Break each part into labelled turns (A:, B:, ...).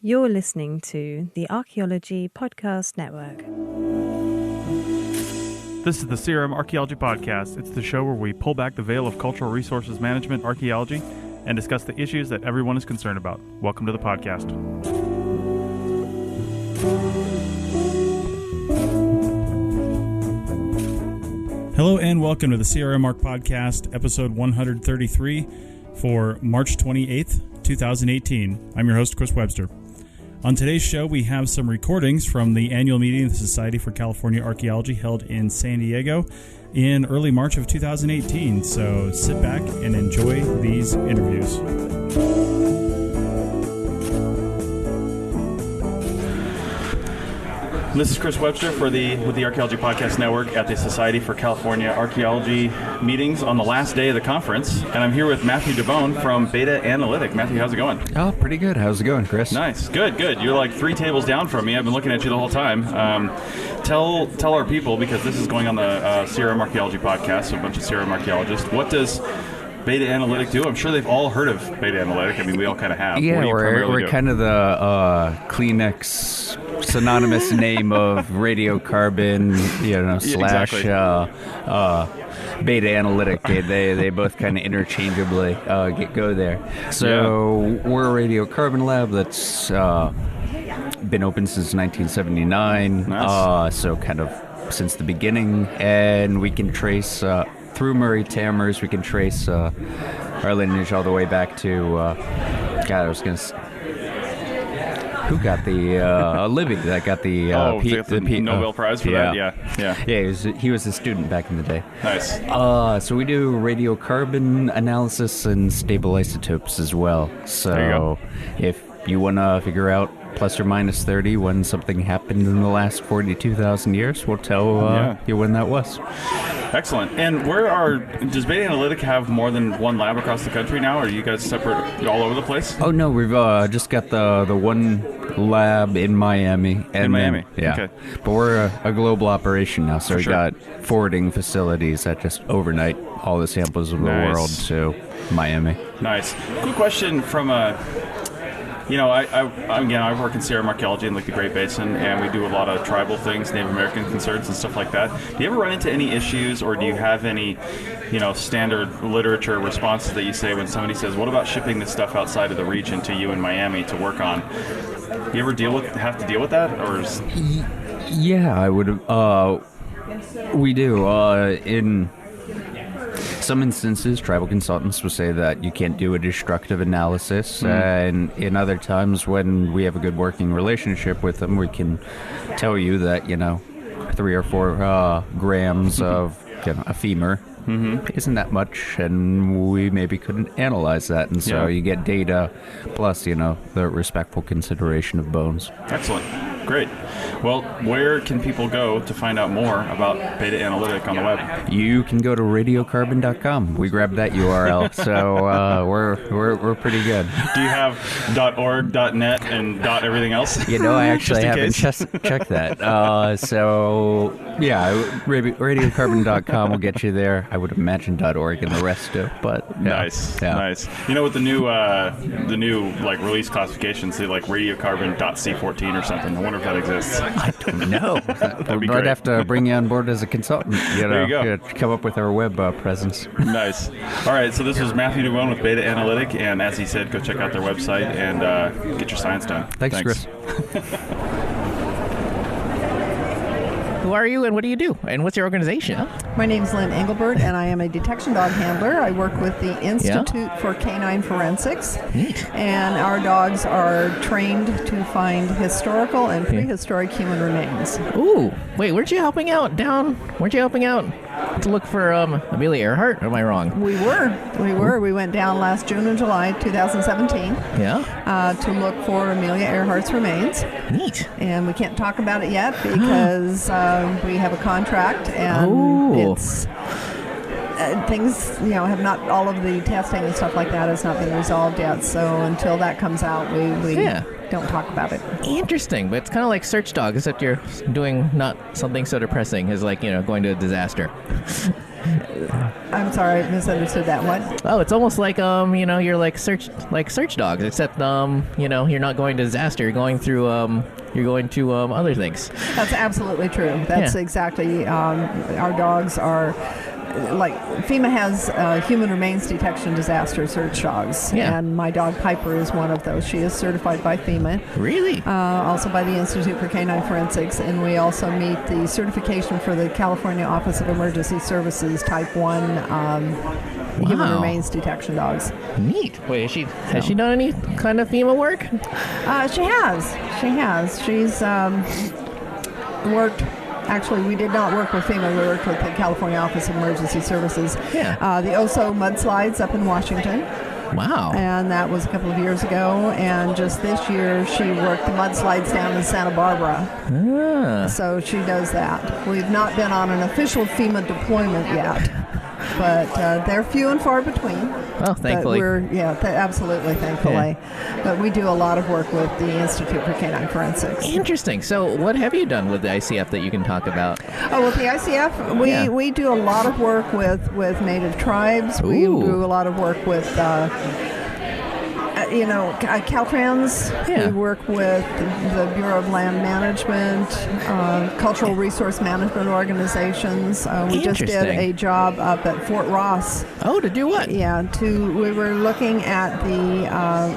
A: You're listening to the Archaeology Podcast Network.
B: This is the CRM Archaeology Podcast. It's the show where we pull back the veil of cultural resources management archaeology and discuss the issues that everyone is concerned about. Welcome to the podcast. Hello and welcome to the CRM Arc Podcast, episode 133 for March 28th, 2018. I'm your host, Chris Webster. On today's show, we have some recordings from the annual meeting of the Society for California Archaeology held in San Diego in early March of 2018. So sit back and enjoy these interviews. This is Chris Webster with the Archaeology Podcast Network at the Society for California Archaeology Meetings on the last day of the conference. And I'm here with Matthew DeBone from Beta Analytic. Matthew, how's it going?
C: Oh, pretty good. How's it going, Chris?
B: Nice. Good. You're like 3 tables down from me. I've been looking at you the whole time. Tell our people, because this is going on the CRM Archaeology Podcast, so a bunch of CRM archaeologists, what does Beta Analytic do? I'm sure they've all heard of Beta Analytic. I mean, we all kind of have.
C: Yeah, we're kind of the Kleenex synonymous name of radiocarbon, slash Beta Analytic. They both kind of interchangeably go there. So we're a radiocarbon lab that's been open since 1979. Nice. So kind of since the beginning, and we can trace through Murray Tammers. We can trace our lineage all the way back to who got the Libby that got the
B: Nobel Prize for that? Yeah.
C: He was a student back in the day.
B: Nice.
C: So we do radiocarbon analysis and stable isotopes as well. So
B: there you go.
C: If you want to figure out plus or minus 30 when something happened in the last 42,000 years, we'll tell you when that was.
B: Excellent. And does Beta Analytic have more than one lab across the country now, or are you guys separate all over the place?
C: Oh, no, we've just got the one lab in Miami.
B: Okay.
C: But we're a global operation now, so we've got forwarding facilities that just overnight all the samples of the world to Miami.
B: Nice. Quick question from I work in CRM archaeology in the Great Basin, and we do a lot of tribal things, Native American concerns and stuff like that. Do you ever run into any issues, or do you have any, standard literature responses that you say when somebody says, "What about shipping this stuff outside of the region to you in Miami to work on?" You ever have to deal with that, or?
C: Yeah, I would. We do. In some instances, tribal consultants will say that you can't do a destructive analysis, and in other times when we have a good working relationship with them, we can tell you that 3 or 4 grams of a femur isn't that much, and we maybe couldn't analyze that, and so you get data plus the respectful consideration of bones.
B: Excellent. Great. Well, where can people go to find out more about Beta Analytic on the web?
C: You can go to radiocarbon.com. We grabbed that URL, so we're pretty good.
B: Do you have .org, .net, and .everything else?
C: I actually haven't checked that. Radiocarbon.com will get you there. I would imagine .org and the rest too. But
B: nice. With the new release classifications, they radiocarbon.C14 or something. I wonder if that exists.
C: I don't know. I'd have to bring you on board as a consultant.
B: There you go.
C: Come up with our web presence.
B: Nice. All right, so this was Matthew DeBone with Beta Analytic, and as he said, go check out their website and get your science done.
C: Thanks. Chris.
D: Who are you and what do you do? And what's your organization?
E: My name is Lynn Engelbert, and I am a detection dog handler. I work with the Institute for Canine Forensics.
D: Neat.
E: And our dogs are trained to find historical and prehistoric human remains.
D: Ooh. Wait, weren't you helping out to look for Amelia Earhart? Or am I wrong?
E: We were. We went down last June and July 2017 to look for Amelia Earhart's remains.
D: Neat.
E: And we can't talk about it yet because we have a contract, and it's things, have not, all of the testing and stuff like that has not been resolved yet. So until that comes out, we don't talk about it.
D: Interesting, but it's kind of like Search Dog, except you're doing not something so depressing as going to a disaster.
E: I'm sorry, I misunderstood that one.
D: Oh, it's almost like you're like search dogs, except you're not going to disaster. You're going through you're going to other things.
E: That's absolutely true. That's exactly. Our dogs are. Like FEMA has human remains detection disaster search dogs, and my dog Piper is one of those. She is certified by FEMA.
D: Really?
E: Also by the Institute for Canine Forensics, and we also meet the certification for the California Office of Emergency Services Type 1 human remains detection dogs.
D: Neat. Wait, has she done any kind of FEMA work?
E: She has. She's worked. Actually, we did not work with FEMA. We worked with the California Office of Emergency Services.
D: Yeah.
E: The Oso mudslides up in Washington.
D: Wow.
E: And that was a couple of years ago. And just this year, she worked the mudslides down in Santa Barbara.
D: Ah.
E: So she does that. We've not been on an official FEMA deployment yet. But they're few and far between.
D: Oh, thankfully.
E: Absolutely, thankfully. Yeah. But we do a lot of work with the Institute for Canine Forensics.
D: Interesting. So what have you done with the ICF that you can talk about?
E: Oh, with the ICF, we do a lot of work with native tribes.
D: Ooh.
E: We do a lot of work with Caltrans.
D: Yeah.
E: We work with the Bureau of Land Management, cultural resource management organizations. We just did a job up at Fort Ross.
D: Oh, to do what?
E: Yeah, we were looking at the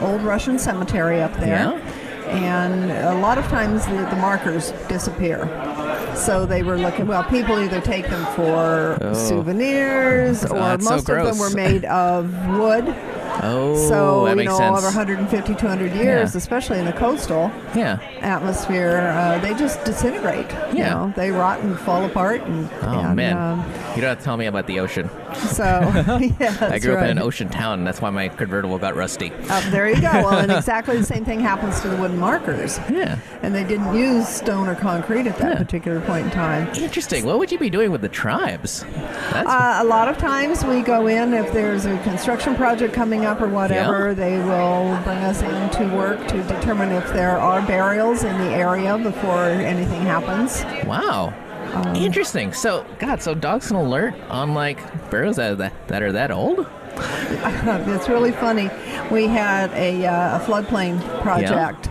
E: old Russian cemetery up there.
D: Yeah.
E: And a lot of times the markers disappear. So they were looking, people either take them for souvenirs, or most of them were made of wood.
D: Oh,
E: so,
D: that makes sense.
E: over 150, 200 years, especially in the coastal atmosphere, they just disintegrate.
D: Yeah.
E: You know, they rot and fall apart.
D: Man. You don't have to tell me about the ocean.
E: So, yeah,
D: I grew up in an ocean town, and that's why my convertible got rusty.
E: There you go. Well, and exactly the same thing happens to the wooden markers.
D: Yeah.
E: And they didn't use stone or concrete at that particular point in time.
D: Interesting. What would you be doing with the tribes?
E: A lot of times we go in, if there's a construction project coming up or whatever, they will bring us in to work to determine if there are burials in the area before anything happens.
D: Wow. Interesting. So dogs can alert on burials that are that old?
E: It's really funny. We had a floodplain project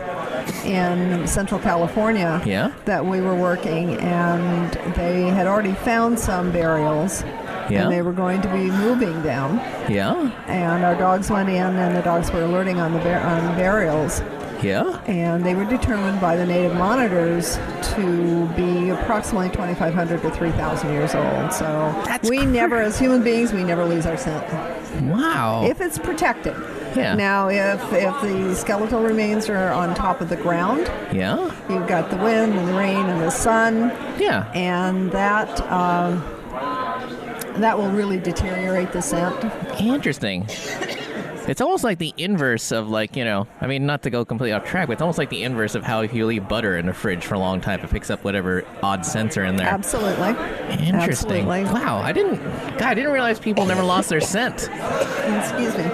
E: in Central California that we were working, and they had already found some burials. And they were going to be moving them. Yeah. And our dogs went in, and the dogs were alerting on the burials.
D: Yeah.
E: And they were determined by the native monitors to be approximately 2,500 to 3,000 years old. So never, as human beings, we never lose our scent.
D: Wow.
E: If it's protected.
D: Yeah.
E: Now, if the skeletal remains are on top of the ground, you've got the wind and the rain and the sun. Yeah. And that will really deteriorate the scent.
D: Interesting. It's almost like the inverse of not to go completely off track, but it's almost like the inverse of how if you leave butter in the fridge for a long time, it picks up whatever odd scents are in there.
E: Absolutely.
D: Interesting.
E: Absolutely.
D: Wow. I didn't realize people never lost their scent.
E: Excuse me.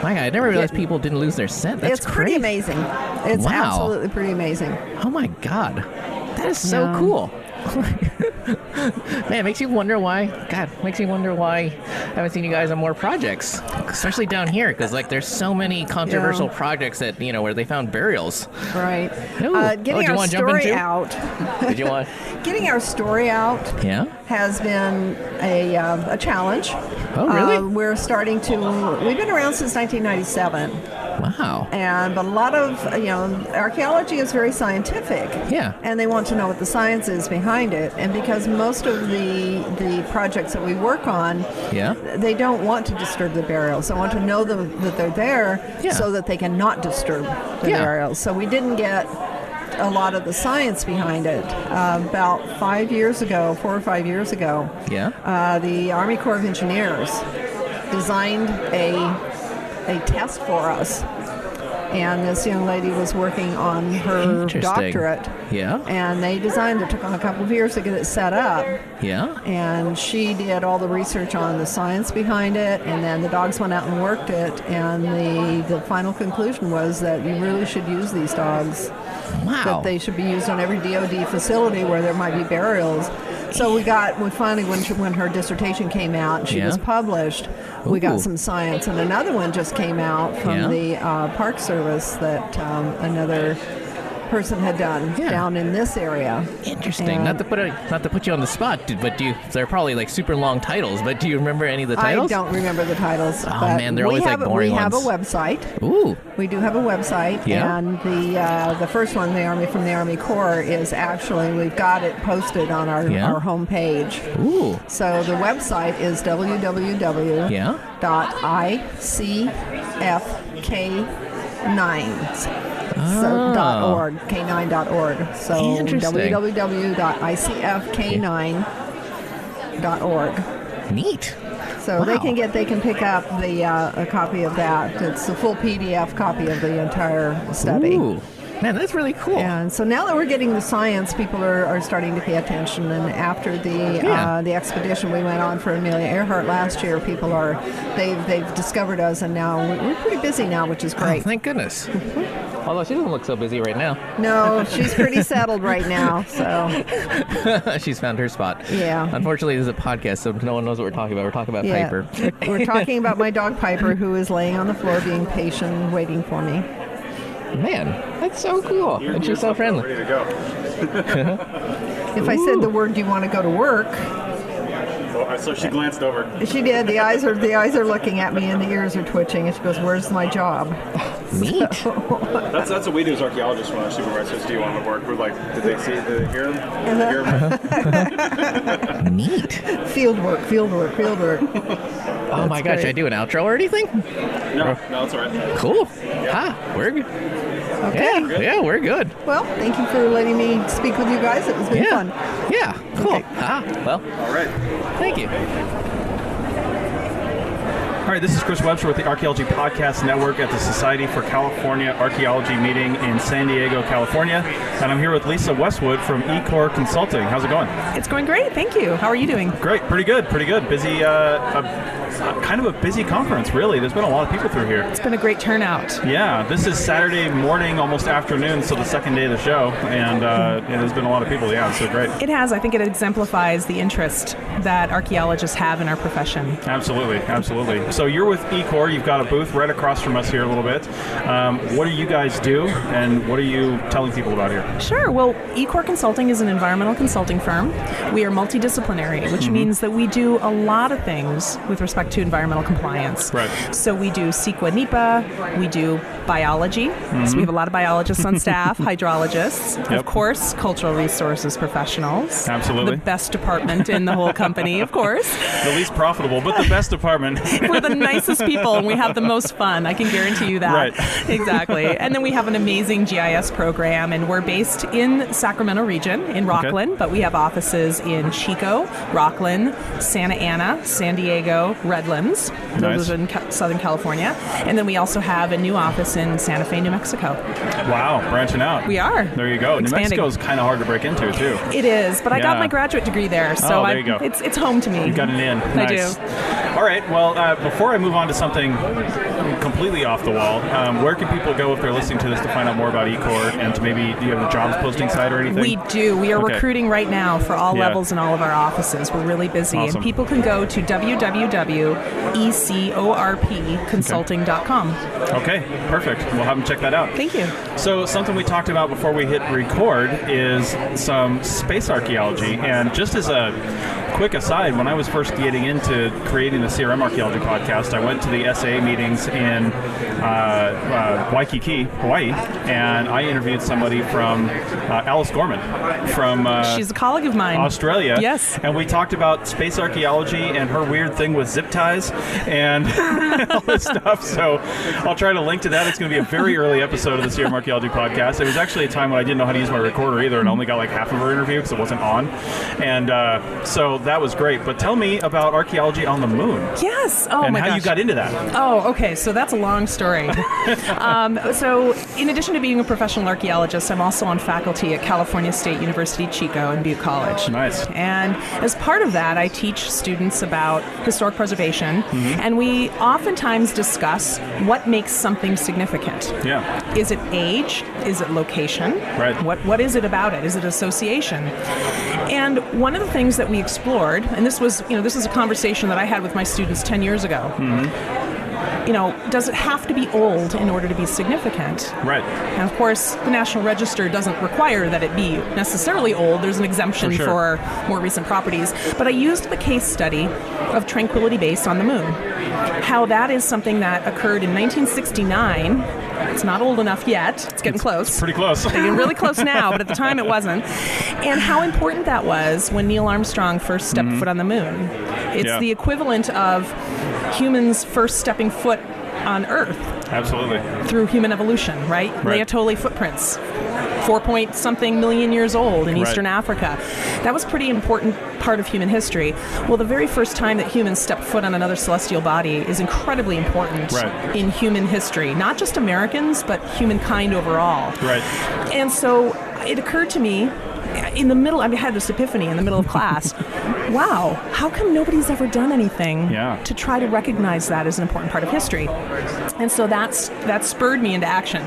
D: My God, I never realized people didn't lose their scent. That's
E: It's pretty amazing. It's absolutely pretty amazing.
D: Oh my God. That is so cool. Man, it makes you wonder why. Makes me wonder why I haven't seen you guys on more projects, especially down here, because there's so many controversial projects that where they found burials.
E: Right.
D: Getting our story
E: out.
D: Did you want?
E: Getting our story out. Has been a challenge.
D: Oh, really?
E: We're starting to. We've been around since 1997.
D: Wow.
E: But a lot of, archaeology is very scientific. Yeah. And they want to know what the science is behind it. And because most of the projects that we work on, they don't want to disturb the burials. They want to know that they're there so that they can not disturb the burials. So we didn't get a lot of the science behind it. About 4 or 5 years ago, the Army Corps of Engineers designed a test for us. And this young lady was working on her doctorate. Yeah. And they designed it. Took them a couple of years to get it set up. Yeah. And she did all the research on the science behind it, and then the dogs went out and worked it, and the final conclusion was that you really should use these dogs. Wow. That they should be used on every DOD facility where there might be burials. So we finally, when her dissertation came out and she was published, we got some science. And another one just came out from the Park Service that another person had done down in this area.
D: Interesting.
E: And
D: Not to put you on the spot, but they're probably like super long titles, but do you remember any of the titles?
E: I don't remember the titles.
D: Oh
E: but
D: man, they're always like boring
E: We
D: ones.
E: have a website.
D: Ooh.
E: We do have a website, and the first one, from the Army Corps, is actually, we've got it posted on our homepage.
D: Ooh.
E: So the website is www.icfk9. So .org, K9.org. So www.icfk9.org.
D: Neat.
E: So they can pick up a copy of that. It's a full PDF copy of the entire study.
D: Ooh. Man, that's really cool.
E: And so now that we're getting the science, people are starting to pay attention. And after the expedition we went on for Amelia Earhart last year, they've discovered us, and now we're pretty busy now, which is great.
D: Oh, thank goodness. Although she doesn't look so busy right now.
E: No, she's pretty settled right now. So
D: she's found her spot.
E: Yeah.
D: Unfortunately, this is a podcast, so no one knows what we're talking about. We're talking about Piper.
E: We're talking about my dog Piper, who is laying on the floor, being patient, and waiting for me.
D: Man, that's so cool. And she's so friendly.
F: Ready to go.
E: If I said the word, "Do you want to go to work?"
F: So she glanced over.
E: She did. The eyes are looking at me, and the ears are twitching. And she goes, "Where's my job?"
D: Neat.
F: That's what we do as archaeologists when our supervisors do on the work. We're like, did they hear them? Hear them?
D: Neat.
E: Field work.
D: Oh my gosh,
E: great.
D: I do an outro or anything?
F: No, it's all right.
D: Cool. We're good.
E: Okay.
D: Yeah, we're good.
E: Well, thank you for letting me speak with you guys. It was good fun.
D: Yeah, cool.
E: Okay.
D: Well,
F: All right.
D: thank you.
B: All right, this is Chris Webster with the Archaeology Podcast Network at the Society for California Archaeology Meeting in San Diego, California. And I'm here with Lisa Westwood from eCore Consulting. How's it going?
G: It's going great, thank you. How are you doing?
B: Great, pretty good. Busy, kind of a busy conference, really. There's been a lot of people through here.
G: It's been a great turnout.
B: Yeah, this is Saturday morning, almost afternoon, so the second day of the show. And there's been a lot of people. Yeah, it's so great.
G: It has. I think it exemplifies the interest that archaeologists have in our profession.
B: Absolutely. So you're with eCore. You've got a booth right across from us here a little bit. What do you guys do, and what are you telling people about here?
G: Sure. Well, eCore Consulting is an environmental consulting firm. We are multidisciplinary, which means that we do a lot of things with respect to environmental compliance.
B: Right.
G: So we do CEQA NEPA, we do biology, so we have a lot of biologists on staff, hydrologists,
B: Yep.
G: of course, cultural resources professionals.
B: Absolutely.
G: The best department in the whole company, of course.
B: The least profitable, but the best department.
G: We're the nicest people and we have the most fun. I can guarantee you that.
B: Right.
G: Exactly. And then we have an amazing GIS program, and we're based in Sacramento region in Rockland, but we have offices in Chico, Rockland, Santa Ana, San Diego, Redlands. Those are in Southern California. And then we also have a new office in Santa Fe, New Mexico.
B: Wow, branching out.
G: We are.
B: There you go.
G: Expanding.
B: New Mexico's kind of hard to break into, too.
G: It is, but I got
B: Yeah.
G: my graduate degree there, so
B: there you go.
G: it's home to me.
B: You got it in.
G: I
B: Nice.
G: do.
B: All right. Well, before I move on to something completely off the wall, where can people go if they're listening to this to find out more about eCore, and to maybe, do you have a jobs posting site or anything?
G: We do. We are
B: Okay.
G: recruiting right now for all
B: Yeah.
G: levels in all of our offices. We're really busy.
B: Awesome.
G: And people can go to www.ecorpconsulting.com.
B: Okay, perfect. We'll have them check that out.
G: Thank you.
B: So something we talked about before we hit record is some space archaeology. And just as a quick aside, when I was first getting into creating the CRM Archaeology podcast, I went to the SA meetings in Waikiki, Hawaii, and I interviewed somebody from Alice Gorman from
G: She's a colleague of mine.
B: Australia.
G: Yes.
B: And we talked about space archaeology and her weird thing with zip ties and all this stuff. So I'll try to link to that. It's going to be a very early episode of the CRM Archaeology podcast. It was actually a time when I didn't know how to use my recorder either, and I only got like half of her interview because it wasn't on. And so that was great. But tell me about archaeology on the moon.
G: Yes. Oh,
B: and
G: my
B: how
G: gosh.
B: you got into that.
G: Oh, okay. So that's a long story. So in addition to being a professional archaeologist, I'm also on faculty at California State University, Chico, and Butte College.
B: Nice.
G: And as part of that, I teach students about historic preservation, and we oftentimes discuss what makes something significant.
B: Yeah.
G: Is it age? Is it location?
B: Right.
G: What is it about it? Is it association? And one of the things that we explored, and this is a conversation that I had with my students 10 years ago. Does it have to be old in order to be significant?
B: Right.
G: And of course, the National Register doesn't require that it be necessarily old. There's an exemption
B: For sure.
G: for more recent properties. But I used the case study of Tranquility Base on the moon. How that is something that occurred in 1969. It's not old enough yet. It's getting close.
B: It's pretty close.
G: They're getting really close now, but at the time it wasn't. And how important that was when Neil Armstrong first stepped foot on the moon. It's the equivalent of humans first stepping foot on Earth.
B: Absolutely.
G: Through human evolution, right? Laetoli footprints. 4-point-something million years old in Eastern Africa. That was a pretty important part of human history. Well, the very first time that humans stepped foot on another celestial body is incredibly important in human history. Not just Americans, but humankind overall.
B: Right.
G: And so it occurred to me in the middle, I had this epiphany in the middle of class. Wow, how come nobody's ever done anything to try to recognize that as an important part of history? And so that spurred me into action.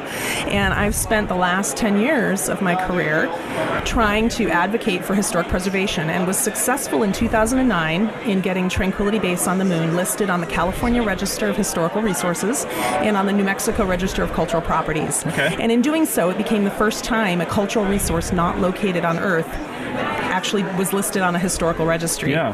G: And I've spent the last 10 years of my career trying to advocate for historic preservation and was successful in 2009 in getting Tranquility Base on the moon listed on the California Register of Historical Resources and on the New Mexico Register of Cultural Properties.
B: Okay.
G: And in doing so, it became the first time a cultural resource not located on Earth actually was listed on a historical registry.
B: Yeah.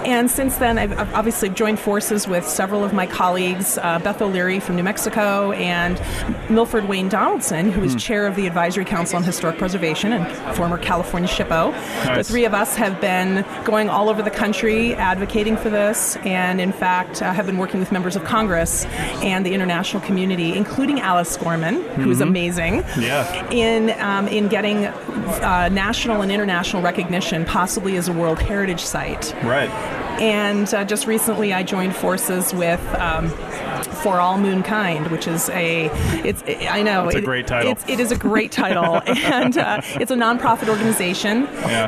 G: And since then, I've obviously joined forces with several of my colleagues, Beth O'Leary from New Mexico and Milford Wayne Donaldson, who is chair of the Advisory Council on Historic Preservation and former California SHPO.
B: Nice.
G: The three of us have been going all over the country advocating for this, and in fact have been working with members of Congress and the international community, including Alice Gorman, who is amazing, in getting national and international recognition, possibly as a World Heritage Site.
B: Right.
G: And just recently I joined forces with For All Moonkind, which is it's a
B: great title.
G: It is a great title. And it's a nonprofit organization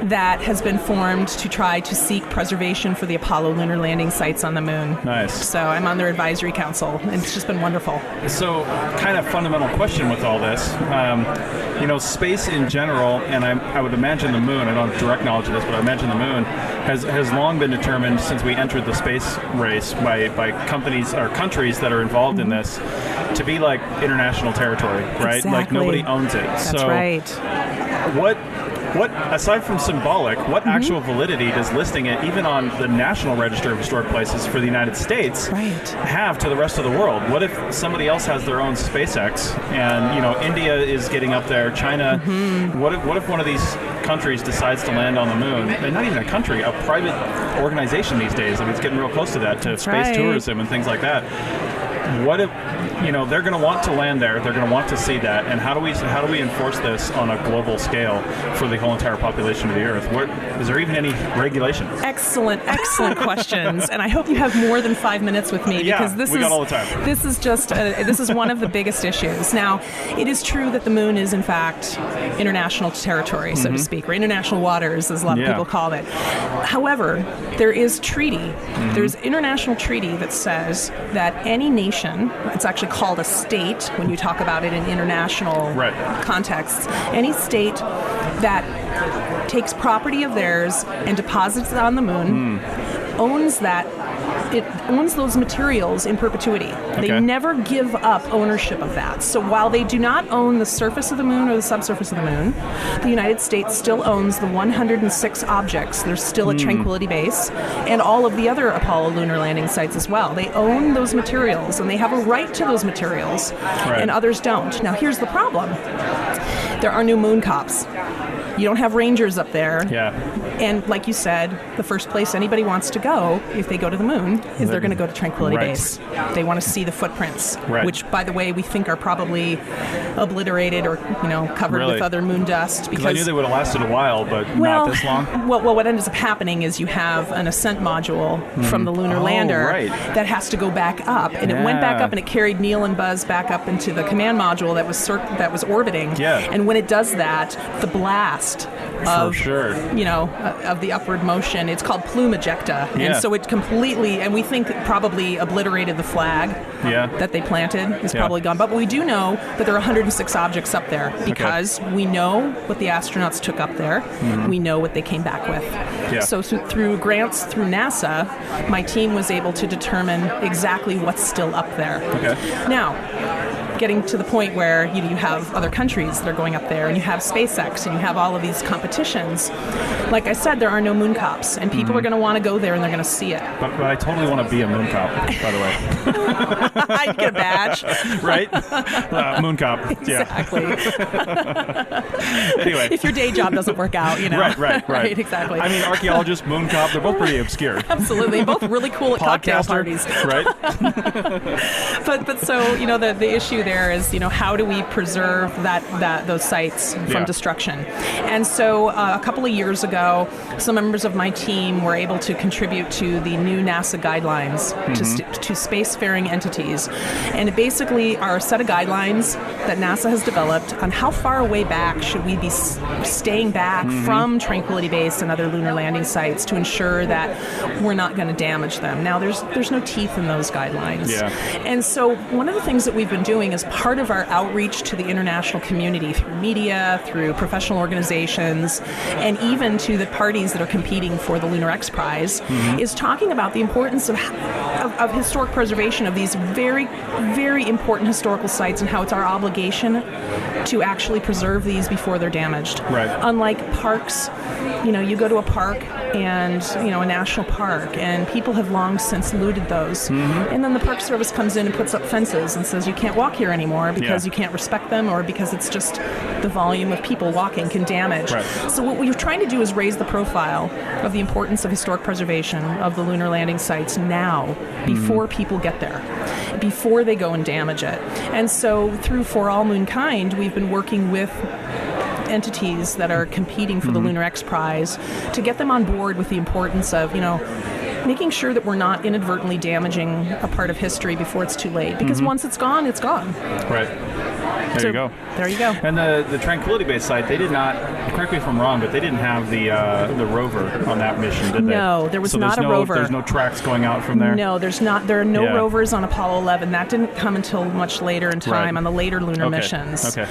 G: that has been formed to try to seek preservation for the Apollo lunar landing sites on the moon.
B: Nice.
G: So I'm on their advisory council, and it's just been wonderful.
B: So, kind of fundamental question with all this. Space in general, and I would imagine the moon, I don't have direct knowledge of this, but I imagine the moon has long been determined since we entered the space race by companies or countries that are involved in this to be like international territory, right?
G: Exactly.
B: Like nobody owns it.
G: That's right.
B: What aside from symbolic, what actual validity does listing it even on the National Register of Historic Places for the United States have to the rest of the world? What if somebody else has their own SpaceX and India is getting up there, China? What if one of these countries decides to land on the moon? And not even a country, a private organization these days. I mean, it's getting real close to that, to space tourism and things like that. What if they're going to want to land there? They're going to want to see that, and how do we enforce this on a global scale for the whole entire population of the Earth? Is there even any regulation?
G: Excellent questions, and I hope you have more than 5 minutes with me because
B: we got all the time.
G: This is just this is one of the biggest issues. Now, it is true that the moon is in fact international territory, so to speak, or international waters, as a lot of people call it. However, there is treaty. There's international treaty that says that any nation, it's actually called a state when you talk about it in international contexts, any state that takes property of theirs and deposits it on the moon owns that. It owns those materials in perpetuity. They never give up ownership of that. So while they do not own the surface of the moon or the subsurface of the moon, the United States still owns the 106 objects. There's still a Tranquility Base and all of the other Apollo lunar landing sites as well. They own those materials and they have a right to those materials and others don't. Now here's the problem. There are new moon cops. You don't have rangers up there.
B: Yeah.
G: And like you said, the first place anybody wants to go if they go to the moon is they're going to go to Tranquility
B: Right.
G: Base. They want to see the footprints,
B: Right.
G: which, by the way, we think are probably obliterated or covered
B: Really?
G: with other moon dust.
B: Because I knew they would have lasted a while, but not this long.
G: Well, what ends up happening is you have an ascent module from the lunar
B: Oh,
G: lander
B: right.
G: that has to go back up, and it went back
B: Yeah.
G: up, and it carried Neil and Buzz back up into the command module that was orbiting.
B: Yeah.
G: And when it does that, the blast of
B: sure.
G: of the upward motion, it's called plume ejecta,
B: Yeah.
G: and so it completely, and we think probably obliterated the flag
B: Yeah.
G: that they planted. Is
B: Yeah.
G: probably gone, but we do know that there are 106 objects up there because we know what the astronauts took up there. We know what they came back with.
B: Yeah.
G: So through grants through NASA, my team was able to determine exactly what's still up there.
B: Okay.
G: Now, getting to the point where you have other countries that are going up there, and you have SpaceX, and you have all of these competitions. Like I said, there are no moon cops, and people are going to want to go there, and they're going to see it.
B: But I totally want to be a moon cop, by the way.
G: I'd get a badge.
B: Right? Moon cop. Yeah.
G: Exactly.
B: Anyway.
G: If your day job doesn't work out,
B: Right.
G: Right, exactly.
B: I mean, archaeologist, moon cop, they're both pretty obscure.
G: Absolutely, both really cool at cocktail
B: Podcaster,
G: parties.
B: right?
G: But so the issue there is how do we preserve those sites from
B: Yeah.
G: destruction? And so a couple of years ago, some members of my team were able to contribute to the new NASA guidelines to spacefaring entities, and it basically are a set of guidelines that NASA has developed on how far away back should we be staying back from Tranquility Base and other lunar landing sites to ensure that we're not going to damage them. Now, there's no teeth in those guidelines.
B: Yeah.
G: And so one of the things that we've been doing as part of our outreach to the international community through media, through professional organizations, and even to the parties that are competing for the Lunar X Prize, is talking about the importance of historic preservation of these very, very important historical sites and how it's our obligation to actually preserve these before they're damaged.
B: Right.
G: Unlike parks, you go to a park and, a national park, and people have long since looted those. And then the Park Service comes in and puts up fences and says you can't walk here anymore because you can't respect them, or because it's just the volume of people walking can damage.
B: Right.
G: So what we're trying to do is raise the profile of the importance of historic preservation of the lunar landing sites now, before people get there, before they go and damage it. And so through For All Moonkind, we've been working with entities that are competing for the Lunar X Prize to get them on board with the importance of, making sure that we're not inadvertently damaging a part of history before it's too late. Because once it's gone, it's gone.
B: Right. There you go.
G: There you go.
B: And the Tranquility Base site, they did not, correct me if I'm wrong, but they didn't have the rover on that mission, did they?
G: No, there was not a rover.
B: There's no tracks going out from there?
G: No, there's not. There are no
B: Yeah.
G: rovers on Apollo 11. That didn't come until much later in time,
B: Right.
G: on the later lunar
B: Okay.
G: missions.
B: Okay.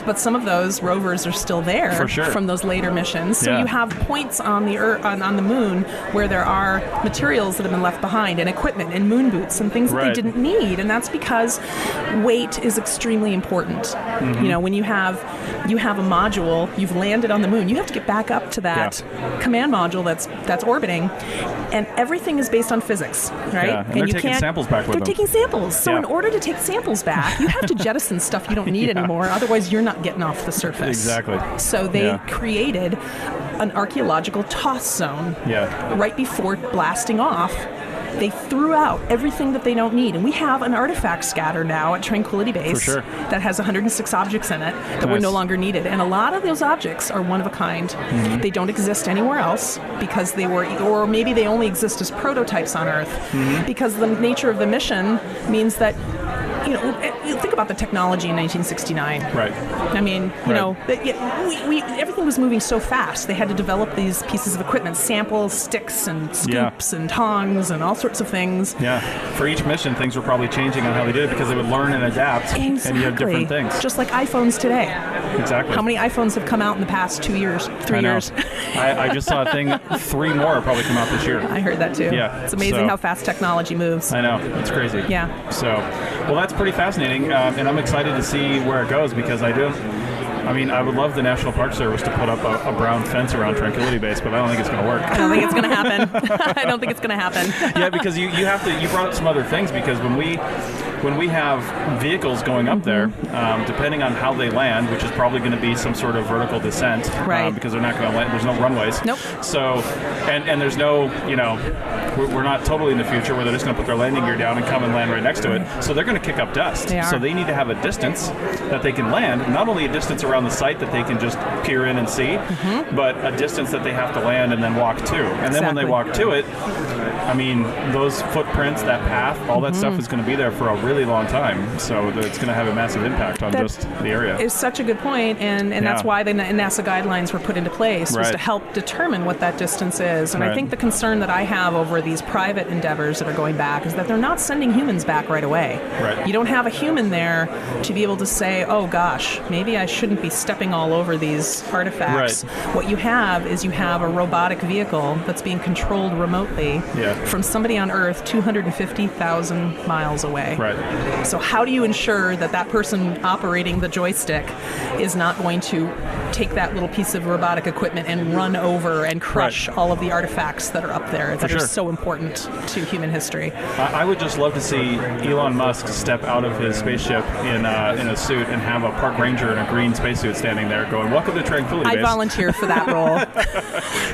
G: But some of those rovers are still there
B: For sure.
G: from those later missions. So
B: Yeah.
G: you have points on the on the moon where there are materials that have been left behind, and equipment and moon boots and things that
B: Right.
G: they didn't need, and that's because weight is extremely important. When you have a module, you've landed on the moon, you have to get back up to that command module that's orbiting, and everything is based on physics, right?
B: Yeah, and they're
G: you
B: taking
G: can't-
B: samples back with
G: They're
B: them.
G: taking samples. So
B: Yeah.
G: in order to take samples back, you have to jettison stuff you don't need anymore. Otherwise, you're not getting off the surface.
B: Exactly.
G: So they
B: Yeah.
G: created an archaeological toss zone
B: Yeah.
G: right before blasting off. They threw out everything that they don't need. And we have an artifact scatter now at Tranquility Base
B: For sure.
G: that has 106 objects in it that were
B: Nice.
G: no longer needed. And a lot of those objects are one of a kind. They don't exist anywhere else because they were, or maybe they only exist as prototypes on Earth, because the nature of the mission means that, you think about the technology in 1969.
B: Right.
G: I mean, everything was moving so fast. They had to develop these pieces of equipment, samples, sticks, and scoops, and tongs, and all sorts of things.
B: Yeah. For each mission, things were probably changing on how they did it because they would learn and adapt.
G: Exactly.
B: And you have different things.
G: Just like iPhones today.
B: Exactly.
G: How many iPhones have come out in the past 2 years, 3
B: I know.
G: years?
B: I just saw a thing, 3 more will probably come out this year.
G: I heard that too.
B: Yeah,
G: It's amazing
B: so-
G: how fast technology moves.
B: I know. It's crazy.
G: Yeah.
B: So, well, that's pretty fascinating, and I'm excited to see where it goes because I would love the National Park Service to put up a brown fence around Tranquility Base, but I don't think it's going to work.
G: I don't think it's going to happen. I don't think it's going to happen.
B: Yeah, because you brought up some other things because when we when we have vehicles going up there, depending on how they land, which is probably going to be some sort of vertical descent,
G: Right.
B: Because they're not going to land. There's no runways.
G: Nope.
B: So, and there's no, we're not totally in the future where they're just going to put their landing gear down and come and land right next to it. So they're going to kick up dust.
G: They are.
B: So they need to have a distance that they can land, not only a distance around the site that they can just peer in and see, but a distance that they have to land and then walk to. And then when they walk to it, I mean, those footprints, that path, all that stuff is going to be there for a really long time. So it's going to have a massive impact on just the area.
G: It's such a good point, and that's why the NASA guidelines were put into place, was
B: Right.
G: to help determine what that distance is. And I
B: Right.
G: think the concern that I have over these private endeavors that are going back is that they're not sending humans back right away.
B: Right.
G: You don't have a human there to be able to say, oh gosh, maybe I shouldn't be stepping all over these artifacts.
B: Right.
G: What you have is you have a robotic vehicle that's being controlled remotely from somebody on Earth 250,000 miles away.
B: Right.
G: So how do you ensure that that person operating the joystick is not going to take that little piece of robotic equipment and run over and crush all of the artifacts that are up there that are so important to human history?
B: I would just love to see Elon Musk step out of his spaceship in a suit and have a park ranger in a green spacesuit standing there going, "Welcome to Tranquility
G: I
B: Base."
G: volunteer for that role.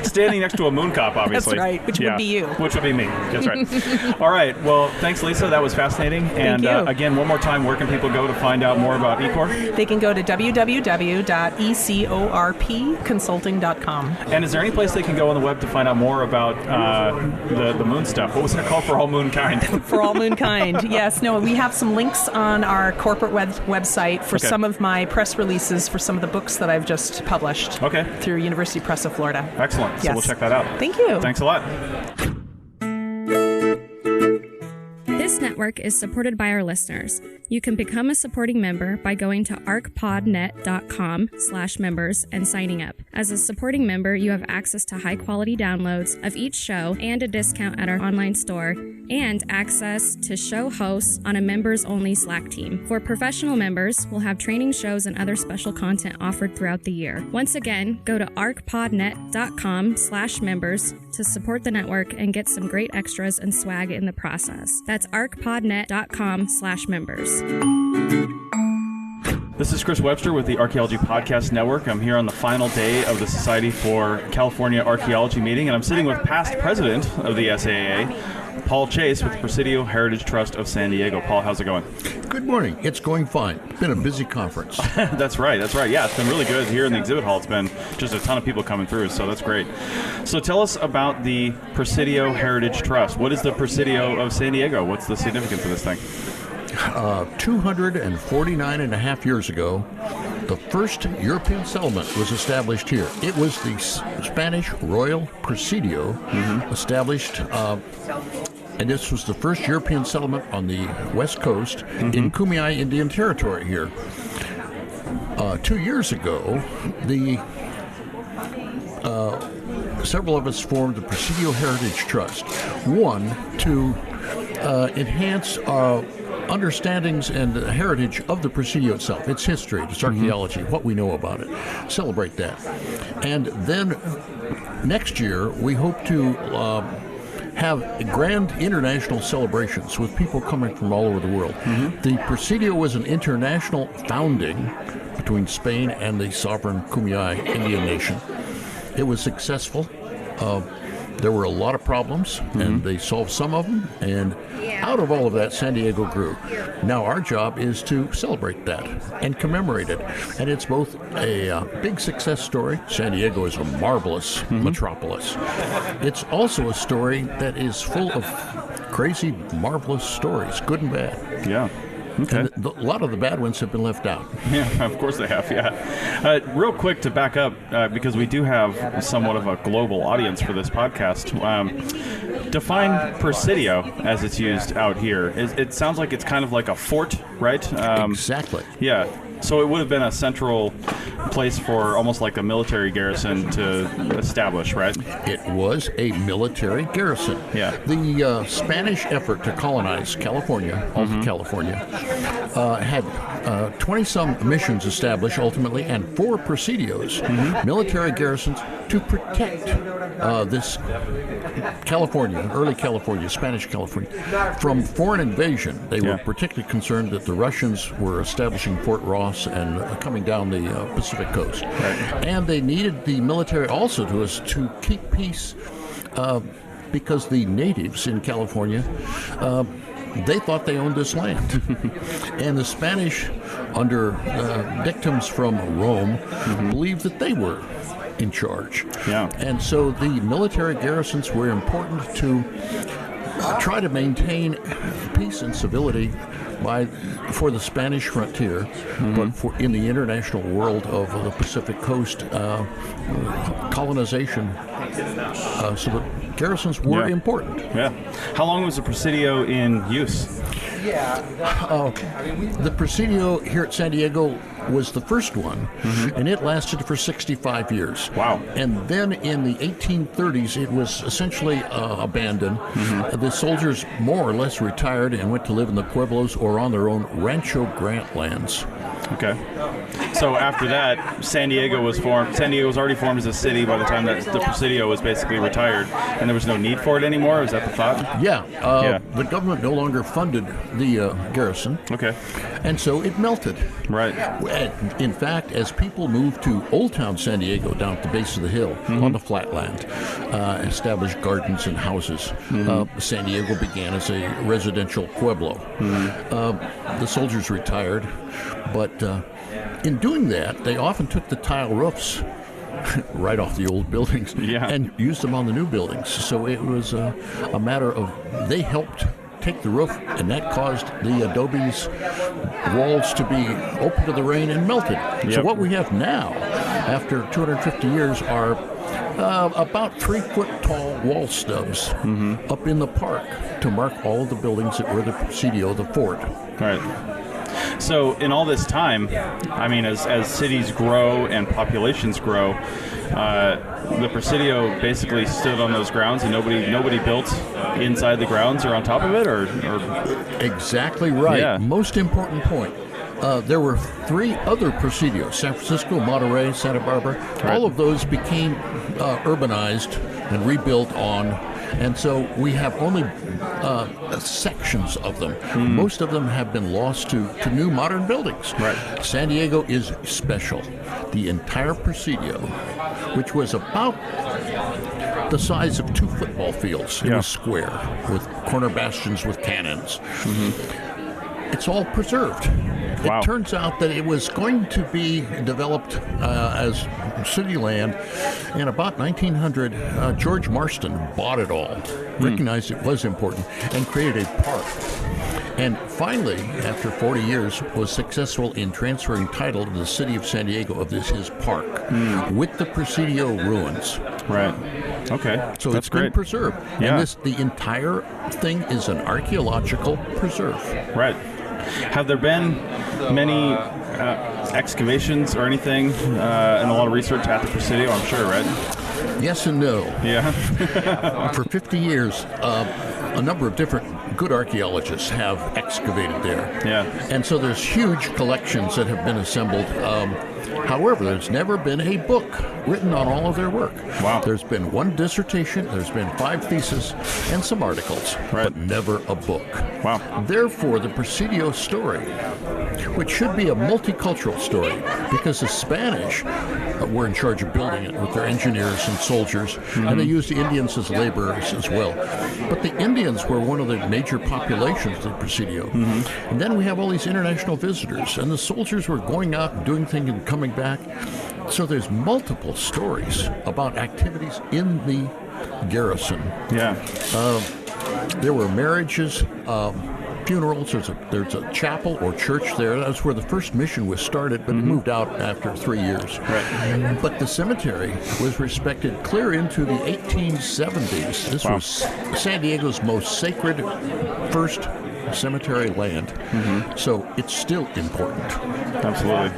B: Standing next to a moon cop, obviously.
G: That's right, which would be you.
B: Which would be me. That's right. All right. Well, thanks, Lisa. That was fascinating.
G: Thank you.
B: Again, one more time, where can people go to find out more about eCore?
G: They can go to www.ecorpconsulting.com.
B: And is there any place they can go on the web to find out more about the moon stuff? What was it called? For All Moonkind?
G: For All Moonkind. Yes. No, we have some links on our corporate website for some of my press releases for some of the books that I've just published through University Press of Florida.
B: Excellent. So
G: Yes.
B: we'll check that out.
G: Thank you.
B: Thanks a lot.
H: This network is supported by our listeners. You can become a supporting member by going to arcpodnet.com/members and signing up. As a supporting member, you have access to high-quality downloads of each show and a discount at our online store, and access to show hosts on a members-only Slack team. For professional members, we'll have training shows and other special content offered throughout the year. Once again, go to arcpodnet.com/members to support the network and get some great extras and swag in the process. That's arcpodnet.com/members.
B: This is Chris Webster with the Archaeology Podcast Network. I'm here on the final day of the Society for California Archaeology Meeting, and I'm sitting with past president of the SAA, Paul Chase, with the Presidio Heritage Trust of San Diego. Paul, how's it going?
I: Good morning. It's going fine. It's been a busy conference.
B: That's right. Yeah, it's been really good here in the exhibit hall. It's been just a ton of people coming through, so that's great. So tell us about the Presidio Heritage Trust. What is the Presidio of San Diego? What's the significance of this thing?
I: 249 and a half years ago, the first European settlement was established here. It was the Spanish Royal Presidio, established, and this was the first European settlement on the west coast in Kumeyaay Indian Territory here. 2 years ago, several of us formed the Presidio Heritage Trust. One, to enhance understandings and the heritage of the Presidio itself, its history, its archaeology, what we know about it. Celebrate that. And then next year, we hope to have grand international celebrations with people coming from all over the world. The Presidio was an international founding between Spain and the sovereign Kumeyaay Indian nation. It was successful. There were a lot of problems, and they solved some of them, and out of all of that, San Diego grew. Now our job is to celebrate that and commemorate it, and it's both a big success story. San Diego is a marvelous metropolis. It's also a story that is full of crazy, marvelous stories, good and bad.
B: Yeah. Okay.
I: And a lot of the bad ones have been left out.
B: Yeah, of course they have, yeah. Real quick to back up, because we do have somewhat of a global audience for this podcast, define Presidio as it's used out here. It sounds like it's kind of like a fort, right?
I: Exactly.
B: Yeah. So it would have been a central place for almost like a military garrison to establish, right?
I: It was a military garrison.
B: Yeah.
I: The Spanish effort to colonize California, all of California, had 20-some missions established ultimately, and 4 presidios, military garrisons, to protect this early California, Spanish California, from foreign invasion. They were particularly concerned that the Russians were establishing Fort Ross and coming down the Pacific coast. And they needed the military also to keep peace because the natives in California, they thought they owned this land. And the Spanish, under dictums from Rome, believed that they were in charge. And so the military garrisons were important to try to maintain peace and civility for the Spanish frontier, but in the international world of the Pacific coast, colonization. So the garrisons were important.
F: How long was the Presidio in use?
I: The Presidio here at San Diego was the first one, and it lasted for 65 years.
F: Wow.
I: And then in the 1830s, it was essentially abandoned. The soldiers more or less retired and went to live in the pueblos or on their own Rancho Grant lands.
F: Okay. So after that, San Diego was formed. San Diego was already formed as a city by the time that the Presidio was basically retired, and there was no need for it anymore. Is that the thought?
I: The government no longer funded the garrison.
F: Okay.
I: And so it melted.
F: Right.
I: In fact, as people moved to Old Town San Diego down at the base of the hill on the flatland, established gardens and houses, San Diego began as a residential pueblo. The soldiers retired, but in doing that, they often took the tile roofs right off the old buildings and used them on the new buildings. So it was a matter of they helped take the roof, and that caused the adobe's walls to be open to the rain and melted. So what we have now, after 250 years, are about 3-foot tall wall stubs up in the park to mark all of the buildings that were the Presidio, the fort.
F: Right. So in all this time, I mean, as cities grow and populations grow, the Presidio basically stood on those grounds, and nobody built inside the grounds or on top of it, or
I: Exactly right.
F: Yeah.
I: Most important point. There were 3 other Presidios: San Francisco, Monterey, Santa Barbara.
F: Right.
I: All of those became urbanized and rebuilt on. And so we have only sections of them. Most of them have been lost to new modern buildings.
F: Right.
I: San Diego is special. The entire Presidio, which was about the size of 2 football fields in a square, with corner bastions with cannons. It's all preserved.
F: Wow.
I: It turns out that it was going to be developed as city land. In about 1900, George Marston bought it all, recognized it was important, and created a park. And finally, after 40 years, was successful in transferring title to the city of San Diego of his park with the Presidio ruins.
F: Right. Okay.
I: So
F: That's
I: it's been
F: great.
I: preserved.
F: Yeah.
I: And the entire thing is an archaeological preserve.
F: Right. Have there been many excavations or anything and a lot of research at the Presidio? I'm sure, right?
I: Yes and no.
F: Yeah.
I: For 50 years, a number of different good archaeologists have excavated there.
F: Yeah.
I: And so there's huge collections that have been assembled. However, there's never been a book written on all of their work.
F: Wow.
I: There's been 1 dissertation, there's been 5 theses, and some articles, but never a book.
F: Wow.
I: Therefore, the Presidio story, which should be a multicultural story, because the Spanish were in charge of building it with their engineers and soldiers, and they used the Indians as laborers as well. But the Indians were one of the major populations of the Presidio. And then we have all these international visitors, and the soldiers were going out and doing things and coming back. So there's multiple stories about activities in the garrison.
F: Yeah.
I: There were marriages, funerals. There's a chapel or church there. That's where the first mission was started, but it moved out after 3 years.
F: Right.
I: But the cemetery was respected clear into the 1870s. This was San Diego's most sacred first cemetery land. So it's still important.
F: Absolutely.